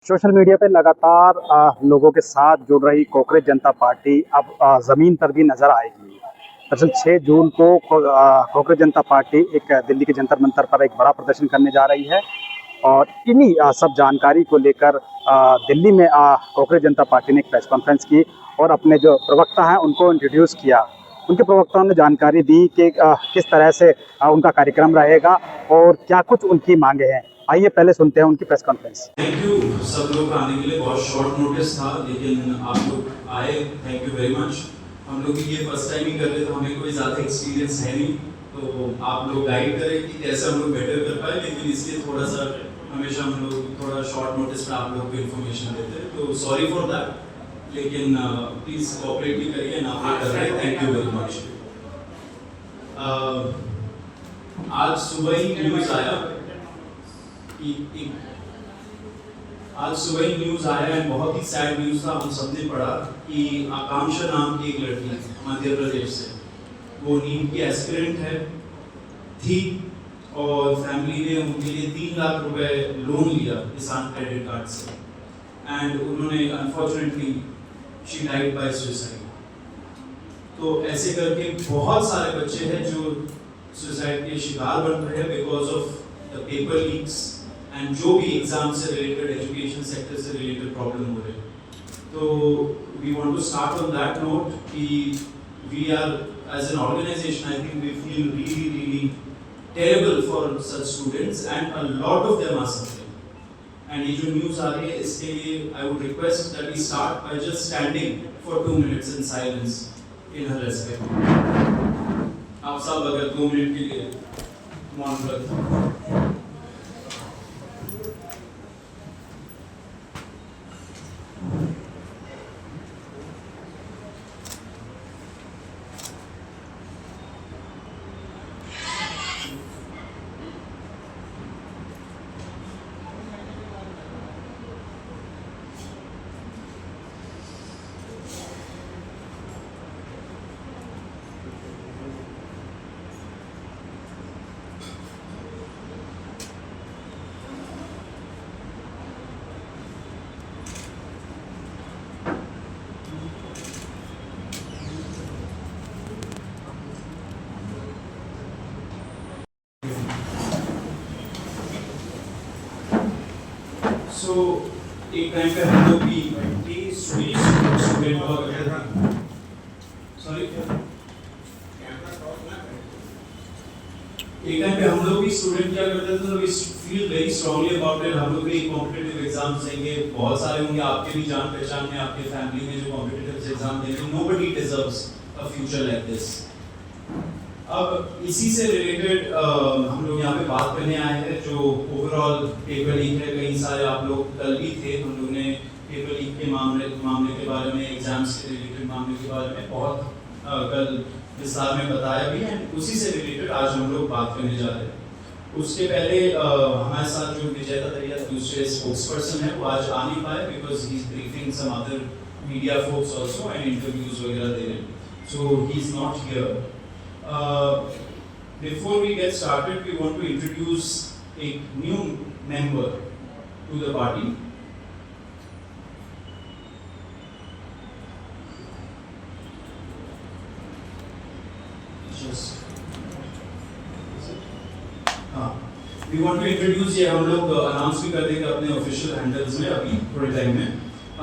Social media पे लगातार लोगों के साथ जुड़ रही कांग्रेस जनता पार्टी अब ज़मीन पर भी नजर आएगी। दरअसल 6 जून को कांग्रेस जनता पार्टी एक दिल्ली के जंतर मंतर पर एक बड़ा प्रदर्शन करने जा रही है और इन्हीं सब जानकारी को लेकर दिल्ली में कांग्रेस जनता पार्टी ने एक प्रेस कॉन्फ्रेंस की और अपने जो प्रवक्ता हैं उनको इंट्रोड्यूस किया। उनके प्रवक्ताओं ने जानकारी दी कि किस तरह से उनका कार्यक्रम रहेगा और क्या कुछ उनकी मांगे हैं। आइए पहले सुनते हैं उनकी प्रेस कॉन्फ्रेंस। थैंक यू सब लोग आने के लिए। बहुत शॉर्ट नोटिस था लेकिन आप लोग आए, थैंक यू वेरी मच। हम लोग ये फर्स्ट टाइम ही कर रहे, तो हमें कोई ज़्यादा एक्सपीरियंस है नहीं, तो आप लोग गाइड करें कि कैसे हम लोग बेटर कर पाए। लेकिन इसलिए थोड़ा सा हमेशा हम लोग थोड़ा शॉर्ट नोटिस पर आप लोग को इन्फॉर्मेशन देते हैं, तो सॉरी फॉर दैट। लेकिन प्लीज़ कोऑपरेट भी करिए ना, आप कर रहे हैं, थैंक यू वेरी मच। आज सुबह ही न्यूज़ आया आज सुबह ही न्यूज़ आया है, बहुत ही सैड न्यूज़ था। हम सबने पढ़ा कि आकांक्षा नाम की एक लड़की मध्य प्रदेश से, वो नीट की एस्पिरेंट है थी और फैमिली ने उनके लिए 3 लाख रुपए लोन लिया किसान क्रेडिट कार्ड से, एंड उन्होंने unfortunately she died by suicide. तो ऐसे करके बहुत सारे बच्चे हैं जो सुसाइड के शिकार बन रहे हैं because of the paper leaks and जो भी एग्जाम से रिलेटेड, एजुकेशन सेक्टर से रिलेटेड प्रॉब्लम हो रहे हैं। तो we want to start on that note कि we are as an organisation, I think we feel really terrible for such students and a lot of them are suffering. And ये जो news आ रही है इसके लिए I would request that we start by just standing for 2 minutes in silence in her respect. आप सब अगर 2 minute के लिए मौन रखें। So, एक टाइम पे हम लोग भी स्टूडेंट हुआ करते थे। सॉरी, एक टाइम पे हम लोग भी स्टूडेंट क्या करते थे, तो we feel very strongly about it. हम लोग भी कॉम्पिटिटिव एग्जाम्स देंगे, बहुत सारे होंगे आपके भी जान पहचान में, आपके फैमिली में जो कॉम्पिटिटिव एग्जाम देंगे। Nobody deserves a future like this. अब इसी से रिलेटेड हम लोग यहाँ पे बात करने आए हैं जो ओवरऑल पेपर लीक है। कई सारे आप लोग कल भी थे, हम लोग ने पेपर लीक के मामले के बारे में, एग्जाम्स से रिलेटेड मामले के बारे में बहुत कल विस्तार में बताया भी है। उसी से रिलेटेड आज हम लोग बात करने जा रहे हैं। उसके पहले हमारे साथ जो विजय दरिया दूसरे स्पोक्स पर्सन है, वो आज आ नहीं पाए because he is briefing some other media folks also and interviews वगैरह दे रहे हैं, so he is not here. Before we get started, we want to introduce a new member to the party. We want to introduce, ये हम लोग announce भी कर देंगे अपने ऑफिशियल हैंडल्स में अभी थोड़े टाइम में।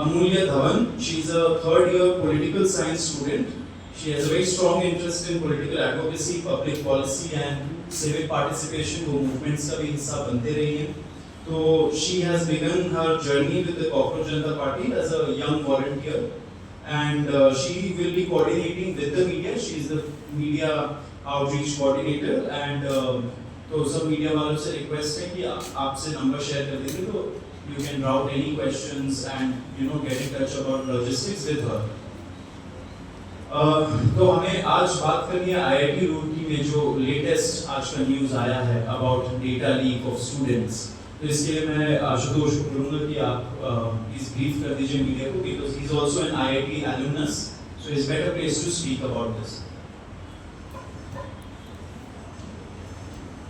अमूल्य Dhawan, she is a 3rd year political science student. She has a very strong interest in political advocacy, public policy and civic participation. वो movements का भी हिस्सा बनते रही हैं। तो she has begun her journey with the Cockroach Janata Party as a young volunteer, and she will be coordinating with the media. She is the media outreach coordinator, and तो सब मीडिया वालों से रिक्वेस्ट है कि आपसे number share कर देंगे, तो you can route any questions and get in touch about logistics with her. तो हमें आज बात करनी है आईआईटी रुड़की में जो लेटेस्ट आज का न्यूज़ आया है about data leak of students. तो इसके लिए मैं आशुतोष को बोलूँगा कि आप प्लीज ब्रीफ कर दीजिए मीडिया को, because he is also an IIT alumnus, so is better place to speak about this.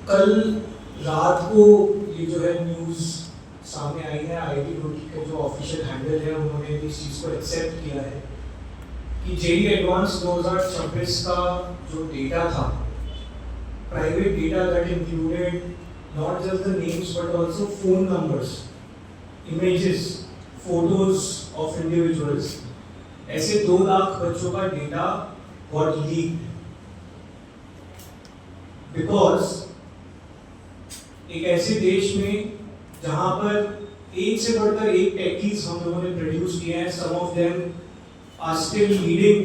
कल रात को ये जो है न्यूज़ सामने आई है। आईआईटी रुड़की का जो ऑफिशियल हैंडल है उन्होंने भी इस चीज़ को एक्सेप्ट किया है कि जेईई एडवांस 2026 का जो डेटा था, private data that included not just the names but also phone numbers, images, photos of individuals, ऐसे 2 लाख बच्चों का डेटा got leaked because एक ऐसे देश में जहां पर एक से बढ़कर एक टेकीज हम लोगों ने प्रोड्यूस किए हैं, some of them are still leading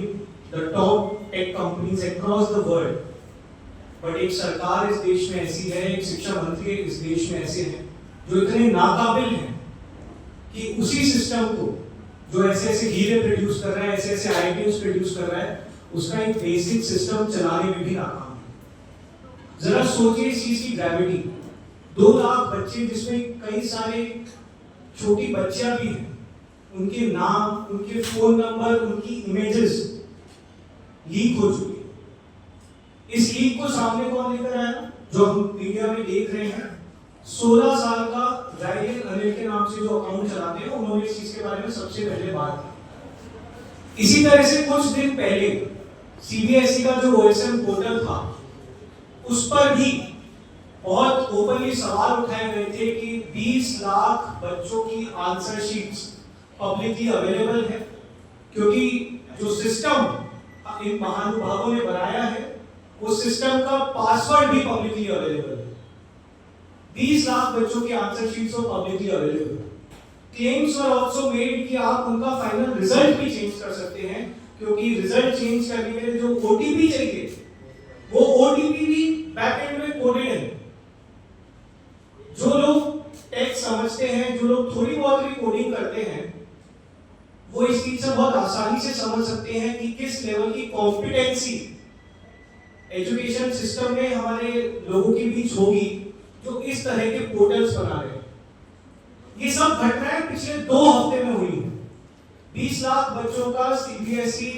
the top tech companies across the world, but एक सरकार इस देश में ऐसी है, एक शिक्षा मंत्री इस देश में ऐसे हैं जो इतने नाकाबिल हैं कि उसी सिस्टम को जो ऐसे ऐसे हीरे प्रोड्यूस कर रहा है, ऐसे ऐसे आईटीज प्रोड्यूस कर रहा है, उसका एक बेसिक सिस्टम चलाने में भी नाकाम है। जरा सोचिए इस चीज की ग्रेविटी। 2 लाख बच्चे जिसमें कई सारे छोटी बच्चियां भी हैं, उनके नाम, उनके फोन नंबर, उनकी इमेजेस लीक हो चुकी है। इस लीक को सामने कौन लेकर आया? जो हम मीडिया में देख रहे हैं, 16 साल का जाहिल अनिल के नाम से जो अकाउंट चलाते हैं, उन्होंने इस चीज के बारे में सबसे पहले बात की। इसी तरह से कुछ दिन पहले सीबीएसई का जो ओएसएम पोर्टल था, उस पर भी बहुत ओपनली सवाल उठाए गए थे कि 20 लाख बच्चों की आंसर शीट्स पब्लिकली अवेलेबल है, क्योंकि जो सिस्टम इन महानुभावों ने बनाया है उस सिस्टम का पासवर्ड भी पब्लिकली अवेलेबल है। 20 लाख बच्चों की आंसर शीट्स और publicly available. Claims were also made कि आप उनका फाइनल रिजल्ट भी चेंज कर सकते हैं, क्योंकि रिजल्ट चेंज करने के लिए जो ओटीपी चाहिए वो ओटीपी भी बैकएंड में कोडेड है। जो लोग टेक्स्ट समझते हैं, जो लोग थोड़ी बहुत भी कोडिंग करते हैं, वो इस चीज से बहुत आसानी से समझ सकते हैं कि किस लेवल की कॉम्पिटेंसी एजुकेशन सिस्टम में हमारे लोगों के बीच होगी जो इस तरह के पोर्टल्स बना रहे हैं। ये सब घटनाएं पिछले 2 हफ्ते में हुई हैं। 20 लाख बच्चों का सीबीएसई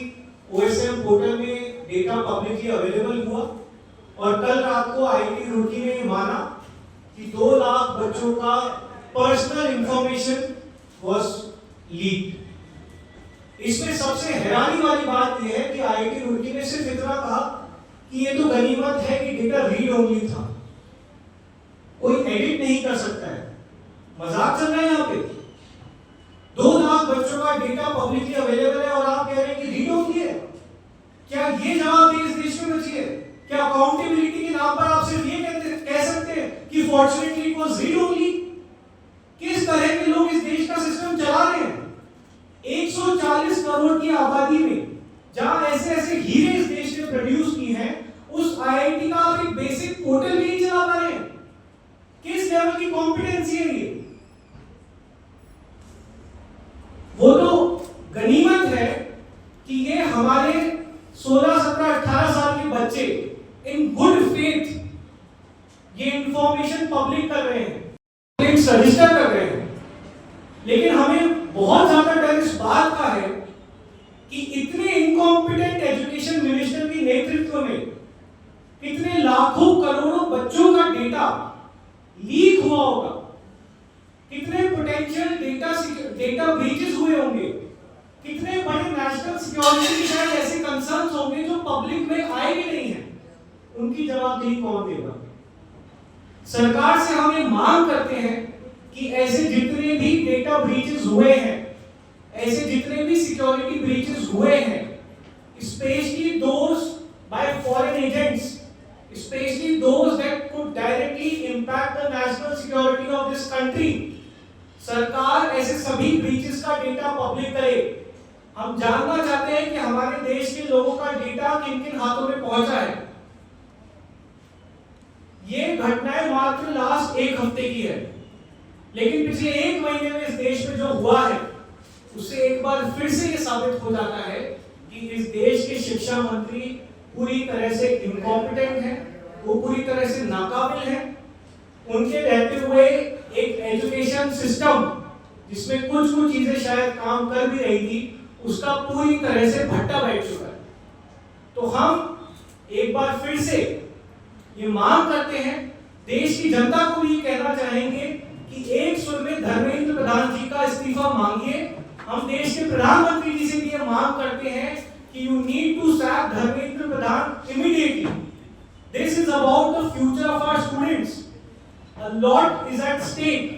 ओएसएम पोर्टल में डेटा पब्लिकली अवेलेबल हुआ और कल रात को आईआईटी रुड़की ने माना कि 2 लाख बच्चों का पर्सनल इंफॉर्मेशन वाज लीक्ड। इसमें सबसे हैरानी वाली बात यह है कि आईआईटी रुड़की ने सिर्फ इतना कहा कि ये तो गनीमत है कि डेटा रीड ओनली था, कोई एडिट नहीं कर सकता है। मजाक चल रहा है यहाँ पे। 2 लाख बच्चों का डेटा पब्लिकली अवेलेबल है और आप कह रहे हैं कि रीड ओनली है। क्या ये जवाबदेही इस देश में बची है? क्या अकाउंटेबिलिटी के नाम पर आप सिर्फ ये कह सकते हैं कि fortunately it was read only? किस तरह के लोग इस देश का सिस्टम चला रहे हैं? 140 करोड़ की आबादी में जहां ऐसे ऐसे हीरे इस देश ने प्रोड्यूस की हैं, उस आईआईटी का आप एक बेसिक पोर्टल भी नहीं चला पा रहे हैं। किस लेवल की कॉम्पिटेंसी है ये? वो तो गनीमत है कि ये हमारे 16, 17, 18 साल के बच्चे इन गुड फेथ ये इंफॉर्मेशन पब्लिक कर रहे हैं, रजिस्टर कर रहे हैं। लेकिन हमें बहुत ज्यादा डर इस बात का है कि इतने इनकॉम्पिटेंट एजुकेशन मिनिस्टर के नेतृत्व में कितने लाखों करोड़ों बच्चों का डेटा लीक हुआ होगा, कितने पोटेंशियल डेटा ब्रीचेस हुए होंगे, कितने बड़े नेशनल सिक्योरिटी के शायद ऐसे कंसर्न्स होंगे जो पब्लिक में आए भी नहीं हैं। उनकी जवाबदेही कौन देगा? सरकार से हम ये मांग करते हैं कि ऐसे जितने भी डेटा ब्रीचेस हुए हैं, ऐसे जितने भी सिक्योरिटी ब्रीचेस हुए हैं, specially those bye foreign agents, especially those that could directly impact the national security of this country, सरकार ऐसे सभी ब्रीचेस का डेटा पब्लिक करे। हम जानना चाहते हैं कि हमारे देश के लोगों का डेटा किन किन हाथों में पहुंचा है। ये घटनाएं मात्र लास्ट 1 हफ्ते की है, लेकिन पिछले 1 महीने में इस देश में जो हुआ है उससे एक बार फिर से ये साबित हो जाता है कि इस देश के शिक्षा मंत्री पूरी तरह से इनकॉम्पिटेंट हैं, वो पूरी तरह से नाकाबिल हैं। उनके रहते हुए एक एजुकेशन सिस्टम जिसमें कुछ चीजें शायद काम कर भी रही थी, उसका पूरी तरह से भट्टा बैठ चुका है। तो हम एक बार फिर से ये मांग करते हैं, देश की जनता को भी कहना चाहेंगे कि एक सुर में धर्मेंद्र प्रधान जी का इस्तीफा मांगिए। हम देश के प्रधानमंत्री जी से भी ये मांग करते हैं कि you need to sack Dharmendra Pradhan immediately. This is about the future of our students. A lot is at stake.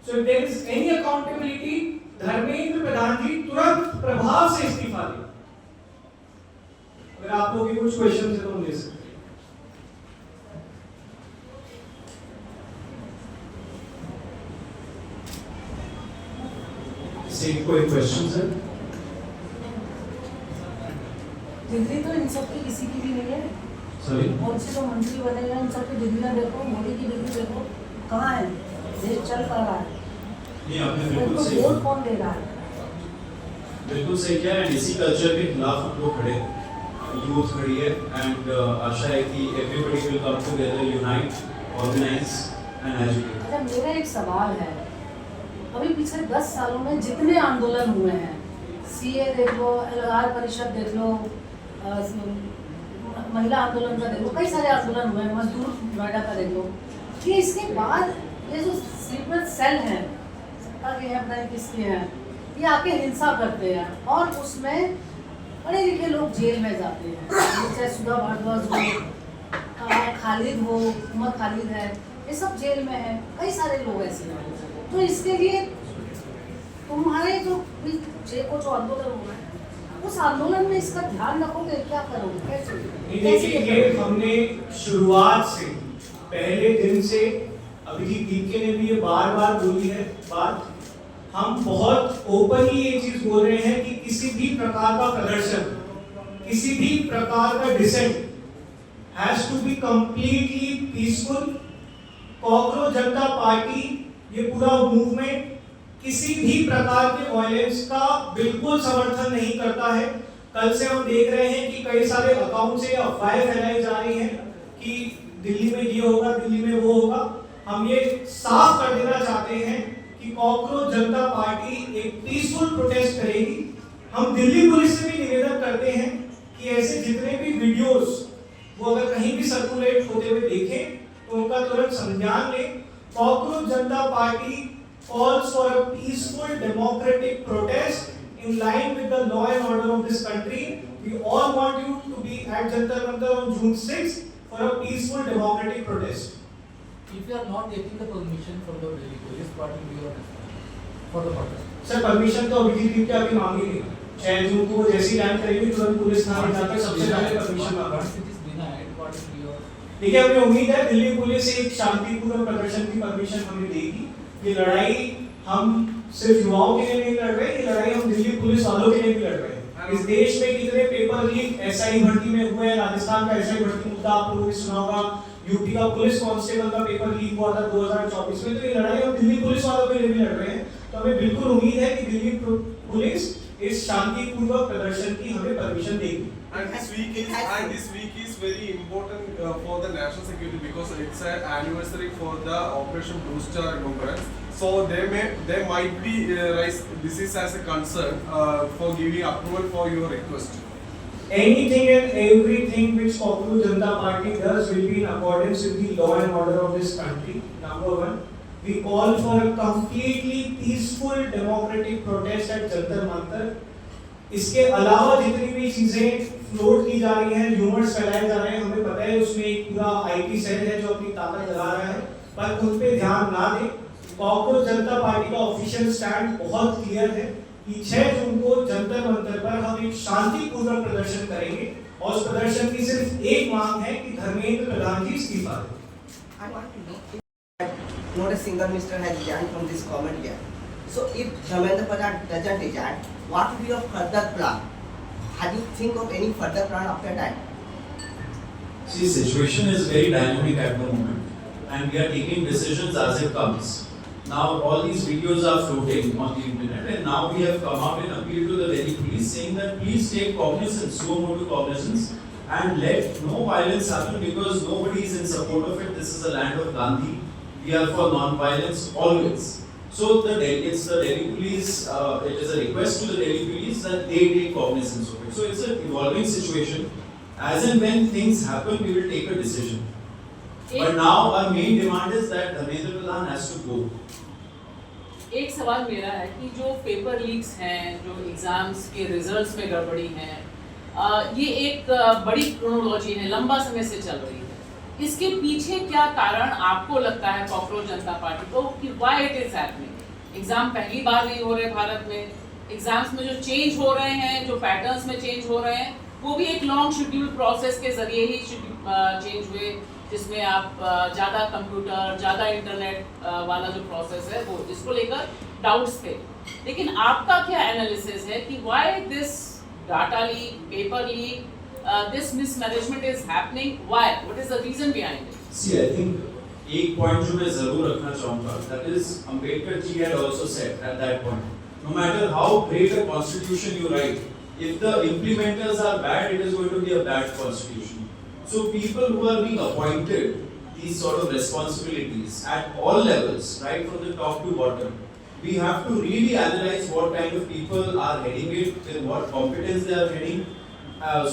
So if there is any accountability, Dharmendra Pradhan ji तुरंत प्रभाव से इस्तीफा दें। अगर आप लोगों के कुछ क्वेश्चन है तो हम ले सकते हैं। कोई क्वेश्चन है? डिग्री तो इन सब की किसी की भी नहीं है। सॉरी, कौन से तो मंत्री बने हैं, इन सब की डिग्रियां देखो, मोदी की डिग्री देखो, कहाँ है? देश चल पा रहा है। नहीं, आपने उनको बिल्कुल सही वोट कौन दे रहा है? बिल्कुल सही किया है। इसी कल्चर के खिलाफ हम लोग खड़े हैं, यूथ खड़ी है एंड आशा है कि everybody will come together, unite, organise and educate. अच्छा, मेरा एक सवाल है, अभी पिछले 10 सालों में जितने आंदोलन हुए हैं, सीए देख लो, एलआर परिषद देख लो, महिला आंदोलन का देख लो, कई सारे आंदोलन हुए हैं, मजदूर नोएडा का देख लो, कि इसके बाद ये जो स्लीपर सेल हैं, सत्ता के हैं, पता नहीं किसके हैं, ये आके हिंसा करते हैं और उसमें पढ़े लिखे लोग जेल में जाते हैं, चाहे सुधा भारद्वाज हो, खालिद हो, उमर खालिद है, ये सब जेल में है, कई सारे लोग ऐसे हैं। तो इसके लिए तुम्हारे जो जो आंदोलन हो रहा है, उस आंदोलन में इसका ध्यान रखोगे, क्या करोगे, कैसे? देखिए, ये हमने शुरुआत से, पहले दिन से, अभिजीत दीपके ने भी ये बार बार बोली है बात, हम बहुत ओपनली ये चीज बोल रहे हैं कि किसी भी प्रकार का प्रदर्शन, किसी भी प्रकार का dissent has to be completely peaceful. Cockroach Janata party, ये पूरा मूवमेंट किसी भी प्रकार के वायलेंस का बिल्कुल समर्थन नहीं करता है। कल से हम देख रहे हैं कि कई सारे अकाउंट से अफवाहें फैलाई जा रही हैं कि दिल्ली में ये होगा, दिल्ली में वो होगा। हम ये साफ कर देना चाहते हैं कि कॉकरोच जनता पार्टी एक पीसफुल प्रोटेस्ट करेगी। हम दिल्ली पुलिस से भी निवेदन करते हैं कि ऐसे जितने भी वीडियोस वो अगर कहीं भी सर्कुलेट होते हुए देखें तो उनका तुरंत संज्ञान लें। Cockroach Janata party calls for a peaceful democratic protest in line with the law and order of this country. We all want you to be at Jantar Mantar on June 6th for a peaceful democratic protest. If you are not getting the permission from the Delhi police, what will be your response for the protest? Sir, permission तो अभिजीत दीपके अभी मांगी नहीं। 6 जून को वो जैसी land करेगी तुरंत police थाने जाकर सबसे पहले परमिशन मांगा। Once it is denied, what will be your? देखिए, हमें उम्मीद है दिल्ली पुलिस एक शांतिपूर्ण प्रदर्शन की परमिशन हमें देगी। ये लड़ाई हम सिर्फ युवाओं के लिए नहीं लड़ रहे, ये लड़ाई हम दिल्ली पुलिस वालों के लिए भी लड़ रहे हैं। इस देश में कितने पेपर लीक एसआई भर्ती में हुए हैं, राजस्थान का एसआई भर्ती मुद्दा आप लोगों ने सुना होगा, यूपी का पुलिस कांस्टेबल का पेपर लीक हुआ था 2024 में। तो ये लड़ाई हम दिल्ली पुलिस वालों के लिए भी लड़ रहे हैं। तो हमें बिल्कुल उम्मीद है कि दिल्ली पुलिस इस शांतिपूर्वक प्रदर्शन की हमें परमिशन देगी। And this week is very important for the national security because it's an anniversary for the Operation Blue Star remembrance. So they might be raise this is as a concern for giving approval for your request. Anything and everything which Kockuroj Janata Party does will be in accordance with the law and order of this country. Number one, we call for a completely peaceful democratic protest at Jantar Mantar. इसके अलावा जितनी भी चीजें float की जा रही हैं, rumours फैलाए जा रहे हैं, हमें पता है उसमें एक पूरा आईटी सेल है जो अपनी ताकत लगा रहा है, पर उन पे ध्यान ना दें। कॉकरोच जनता पार्टी का ऑफिशियल स्टैंड बहुत क्लियर है कि 6 जून को जंतर मंतर पर हम एक शांतिपूर्ण प्रदर्शन करेंगे और उस प्रदर्शन की सिर्फ एक मांग है कि धर्मेंद्र प्रधान जी इस्तीफा दें। I want to know, not a single minister has resigned from this government yet. So if Dharmendra Pradhan doesn't resign, what will be your further plan? Have you think of any further plan after that? See, situation is very dynamic at the moment, and we are taking decisions as it comes. Now, all these videos are floating on the internet, and now we have come up and appealed to the Delhi police saying that please take cognizance, suo motu cognizance, and let no violence happen because nobody is in support of it. This is the land of Gandhi. We are for non-violence always. So it's the Delhi police, it is a request to the Delhi police that they take cognizance of it. So it's an evolving situation. As and when things happen, we will take a decision. But now our main demand is that Dharmendra Pradhan has to go. एक सवाल मेरा है कि जो paper leaks हैं, जो exams के results में गड़बड़ी हैं, ये एक बड़ी क्रोनोलॉजी है, लंबा समय से चल रही है। इसके पीछे क्या कारण आपको लगता है कॉकरोच जनता पार्टी को कि why it is happening? Exam पहली बार नहीं हो रहे भारत में, एग्ज़ाम्स में जो चेंज हो रहे हैं, जो पैटर्न्स में चेंज हो रहे हैं, वो भी एक लॉन्ग शेड्यूल प्रोसेस के ज़रिए ही चेंज हुए, जिसमें आप ज़्यादा कंप्यूटर, ज़्यादा इंटरनेट वाला जो प्रोसेस है वो, इसको लेकर डाउट्स थे। लेकिन आपका क्या एनालिसिस है कि why this data leak, paper leak, this mismanagement is happening, why, what is the reason behind it? See I think एक पॉइंट जो मैं जरूर रखना चाहूंगा, that is Ambedkar ji had also said at that point, no matter how great a constitution you write, if the implementers are bad, it is going to be a bad constitution. So people who are being appointed these sort of responsibilities at all levels, right from the top to bottom, we have to really analyze what kind of people are heading it, with what competence they are heading.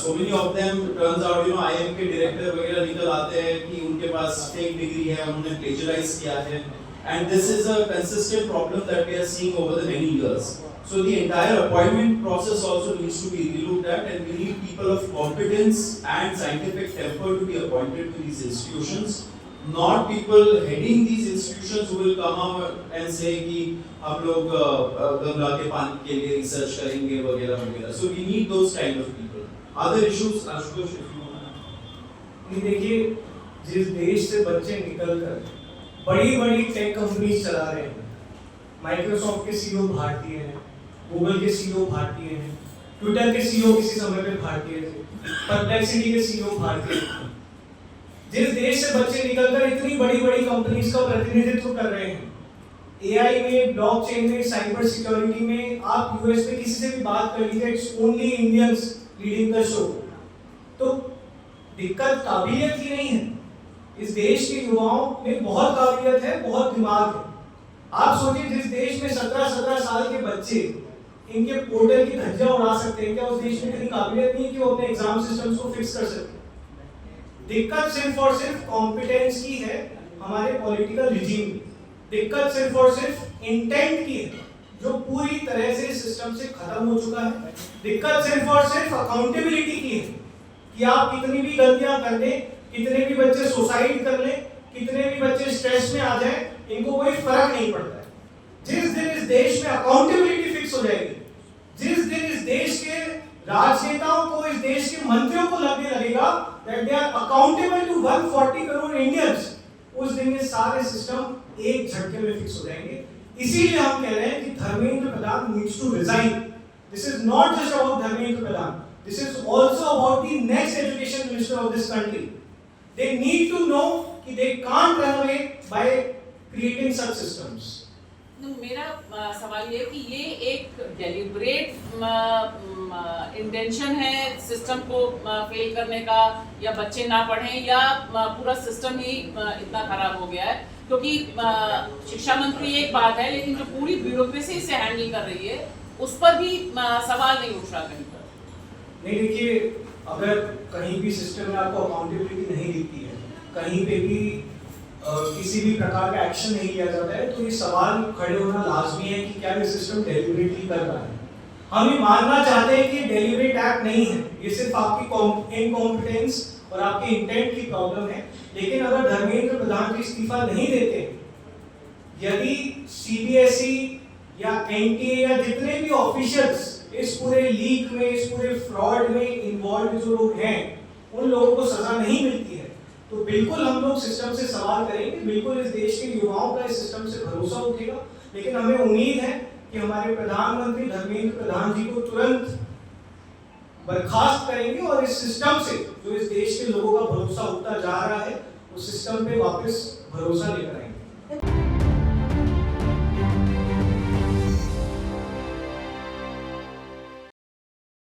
So many of them turns out, you know, IIM के director वगैरह निकल आते हैं कि उनके पास fake degree है, उन्होंने plagiarize किया है, and this is a consistent problem that we are seeing over the many years. So the entire appointment process also needs to be relooked at, and we need people of competence and scientific temper to be appointed to these institutions, not people heading these institutions who will come out and say कि हम लोग गंगा के पानी के लिए research करेंगे वगैरह वगैरह. So we need those kind of people. Other issues, Ashutosh, if you want. ये देखिए, जिस देश से बच्चे निकलकर बड़ी-बड़ी टेक कंपनीज चला रहे हैं, माइक्रोसॉफ्ट के सीईओ भारतीय हैं, गूगल के सीईओ भारतीय हैं, ट्विटर के सीईओ किसी समय पे भारतीय थे, परप्लेक्सिटी के सीईओ भारतीय थे। जिस देश से बच्चे निकलकर इतनी बड़ी-बड़ी कंपनीज का प्रतिनिधित्व कर रहे हैं, एआई में, ब्लॉकचेन में, साइबर सिक्योरिटी में, आप यूएस में किसी से भी बात कर लीजिए, it's only Indians leading the show. तो दिक्कत काबिलियत की नहीं है, इस देश के युवाओं में बहुत काबिलियत है, बहुत दिमाग है। आप सोचिए, जिस देश में 17-17 साल के बच्चे इनके पोर्टल की धज्जियां उड़ा सकते हैं, क्या उस देश में इतनी काबिलियत नहीं है कि वो अपने एग्जाम सिस्टम्स को फिक्स कर सके? दिक्कत सिर्फ और सिर्फ कॉम्पिटेंस की है, हमारे पॉलिटिकल रिजीम की। दिक्कत सिर्फ और सिर्फ इंटेंट की है, जो पूरी तरह से सिस्टम से खत्म हो चुका है। दिक्कत सिर्फ और सिर्फ अकाउंटेबिलिटी की है, कि आप कितनी भी गलतियां कर लें, कितने भी बच्चे सुसाइड कर लें, कितने भी बच्चे स्ट्रेस में आ जाएं, इनको कोई फर्क नहीं पड़ता है। जिस दिन इस देश में अकाउंटेबिलिटी फिक्स हो जाएगी, जिस दिन इस देश के राजनेताओं को, इस देश के मंत्रियों को लगने लगेगा that they are accountable to 140 crore Indians, उस दिन ये सारे सिस्टम एक झटके में फिक्स हो जाएंगे। इसीलिए हम कह रहे हैं कि Dharmendra Pradhan needs to resign. This is not just about Dharmendra Pradhan. This is also about the next education minister of this country. They need to know कि they can't run away by creating such systems. मेरा सवाल ये कि ये एक deliberate intention है system को fail करने का, या बच्चे ना पढ़ें, या पूरा सिस्टम ही इतना खराब हो गया है? क्योंकि शिक्षा मंत्री एक बात है, लेकिन जो पूरी ब्यूरोक्रेसी इसे हैंडल कर रही है उस पर भी सवाल नहीं उठ रहा कहीं पर। नहीं, देखिए, अगर कहीं भी सिस्टम में आपको अकाउंटेबिलिटी नहीं दिखती है, कहीं पे भी किसी भी प्रकार का एक्शन नहीं लिया जाता है, तो ये सवाल खड़े होना लाजमी है कि क्या ये सिस्टम डेलिबरेटली कर रहा है। हम ये मानना चाहते हैं कि डेलिबरेट एक्ट नहीं है, ये सिर्फ आपकी इनकॉम्पिटेंस और आपके इंटेंट की प्रॉब्लम है। लेकिन अगर धर्मेंद्र प्रधान जी इस्तीफा नहीं देते, यदि सीबीएसई या एनटीए या जितने भी ऑफिशियल्स इस पूरे लीक में, इस पूरे फ्रॉड में इन्वॉल्व जो लोग हैं, उन लोगों को सजा नहीं मिलती है, तो बिल्कुल हम लोग सिस्टम से सवाल करेंगे, बिल्कुल इस देश के युवाओं का इस सिस्टम से भरोसा उठेगा। लेकिन हमें उम्मीद है कि हमारे प्रधानमंत्री धर्मेंद्र प्रधान जी को तुरंत बर्खास्त करेंगे और इस सिस्टम से, जो इस देश के लोगों का भरोसा उठता जा रहा है, उस सिस्टम पे वापस भरोसा लेकर आएंगे।